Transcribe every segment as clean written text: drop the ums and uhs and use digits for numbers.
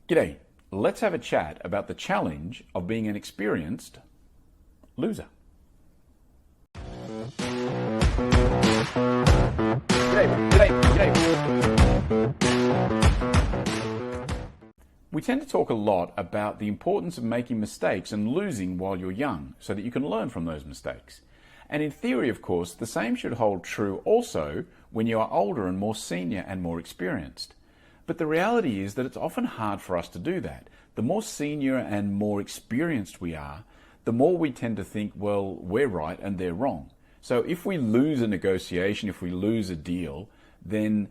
G'day. Let's have a chat about the challenge of being an experienced loser. We tend to talk a lot about the importance of making mistakes and losing while you're young so that you can learn from those mistakes. And in theory, of course, the same should hold true also when you are older and more senior and more experienced. But the reality is that it's often hard for us to do that. The more senior and more experienced we are, the more we tend to think, well, we're right and they're wrong. So if we lose a negotiation, if we lose a deal, then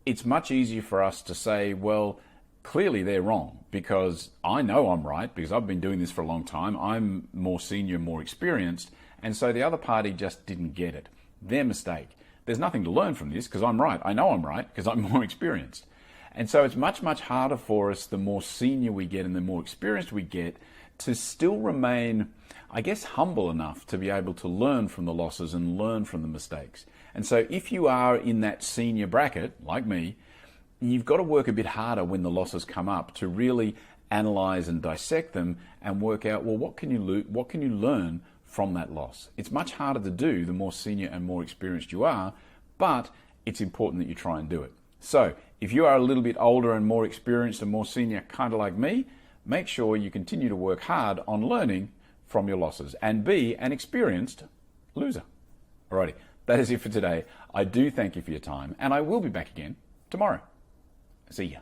it's much easier for us to say, well, clearly they're wrong because I know I'm right because I've been doing this for a long time. I'm more senior, more experienced. And so the other party just didn't get it. Their mistake. There's nothing to learn from this because I'm right. I know I'm right because I'm more experienced. And so it's much, much harder for us the more senior we get and the more experienced we get to still remain, I guess, humble enough to be able to learn from the losses and learn from the mistakes. And so if you are in that senior bracket, like me, you've got to work a bit harder when the losses come up to really analyze and dissect them and work out, well, what can you learn from that loss? It's much harder to do the more senior and more experienced you are, but it's important that you try and do it. So if you are a little bit older and more experienced and more senior, kind of like me, make sure you continue to work hard on learning from your losses and be an experienced loser. Alrighty, that is it for today. I do thank you for your time and I will be back again tomorrow. See ya.